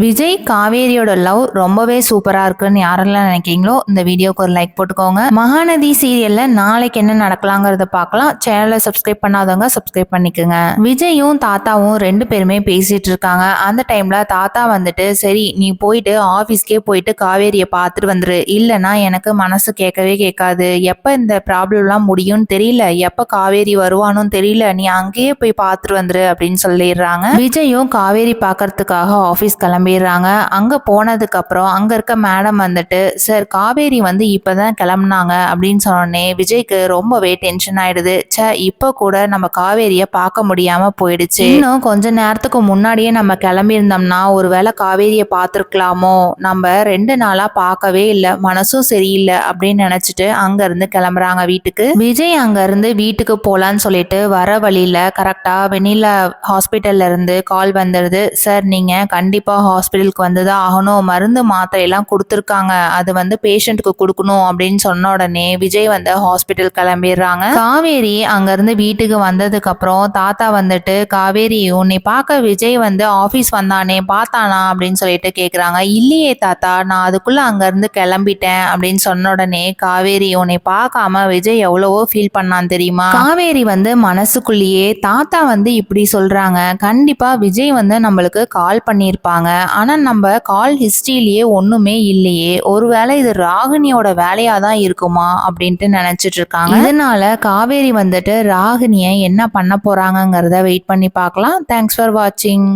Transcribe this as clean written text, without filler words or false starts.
Vijay காவேரியோட love ரொம்பவே சூப்பரா இருக்குன்னு யாரெல்லாம் நினைக்கிறீங்களோ இந்த வீடியோக்கு ஒரு லைக் போட்டுக்கோங்க. மகாநதி சீரியல்ல நாளைக்கு என்ன நடக்கலாங்கிறத பார்க்கலாம். சேனலை சப்ஸ்கிரைப் பண்ணாதவங்க சப்ஸ்கிரைப் பண்ணிக்கோங்க. விஜயும் தாத்தாவும் ரெண்டு பேருமே பேசிட்டு இருக்காங்க. அந்த டைம்ல தாத்தா வந்துட்டு, சரி நீ போயிட்டு ஆபீஸ்க்கே போயிட்டு காவேரியை பார்த்துட்டு வந்துரு, இல்லைன்னா எனக்கு மனசு கேட்கவே கேட்காது, எப்ப இந்த ப்ராப்ளம் எல்லாம் முடியும்னு தெரியல, எப்ப காவேரி வருவானும் தெரியல, நீ அங்கேயே போய் பார்த்துட்டு வந்துரு அப்படின்னு சொல்லிடுறாங்க. விஜயும் காவேரி பார்க்கறதுக்காக ஆபீஸ் கிளம்பிடுறாங்க. அங்க போனதுக்கு அப்புறம் அங்க இருக்க மேடம் வந்துட்டு, சார் காவேரி வந்து இப்பதான் கிளம்புனாங்க அப்படின்னு சொன்னோடனே விஜய்க்கு ரொம்பவே டென்ஷன் ஆயிடுது. இப்ப கூட நம்ம காவேரிய பார்க்க முடியாம போயிடுச்சு, இன்னும் கொஞ்ச நேரத்துக்கு முன்னாடியே நம்ம கிளம்பி இருந்தோம்னா ஒருவேளை காவேரிய பார்த்துருக்கலாமோ, நம்ம 2 நாளா பார்க்கவே இல்லை, மனசும் சரியில்லை அப்படின்னு நினைச்சிட்டு அங்க இருந்து கிளம்புறாங்க வீட்டுக்கு. விஜய் அங்க இருந்து வீட்டுக்கு போலான்னு சொல்லிட்டு வர வழியில கரெக்டா வெண்ணிலா ஹாஸ்பிட்டல்ல இருந்து கால் வந்துடுது. சார் நீங்க கண்டிப்பா ஹாஸ்பிட்டலுக்கு வந்துதான் ஆகணும், மருந்து மாத்திரை எல்லாம் கொடுத்துருக்காங்க, அது வந்து பேஷண்ட்டுக்கு கொடுக்கணும் அப்படின்னு சொன்ன உடனே விஜய் வந்து ஹாஸ்பிட்டல் கிளம்பிடுறாங்க. காவேரி அங்க இருந்து வீட்டுக்கு வந்ததுக்கு அப்புறம் தாத்தா வந்துட்டு, காவேரி உன்னை பார்க்க விஜய் வந்து ஆபீஸ் வந்தானே பார்த்தானா அப்படின்னு சொல்லிட்டு கேக்குறாங்க. இல்லையே தாத்தா, நான் அதுக்குள்ள அங்க இருந்து கிளம்பிட்டேன் அப்படின்னு சொன்ன உடனே காவேரி, உன்னை பார்க்காம விஜய் எவ்வளவோ ஃபீல் பண்ணான் தெரியுமா. காவேரி வந்து மனசுக்குள்ளேயே, தாத்தா வந்து இப்படி சொல்றாங்க, கண்டிப்பா விஜய் வந்து நம்மளுக்கு கால் பண்ணியிருப்பாங்க, ஆனா நம்ம கால் ஹிஸ்டரியிலேயே ஒண்ணுமே இல்லையே, ஒருவேளை இது ராகினியோட வேலையா தான் இருக்குமா அப்படின்ட்டு நினைச்சிட்டு இருக்காங்க. இதனால காவேரி வந்துட்டு ராகினியை என்ன பண்ண போறாங்கங்கிறத வெயிட் பண்ணி பார்க்கலாம். தேங்க்ஸ் ஃபார் வாட்சிங்.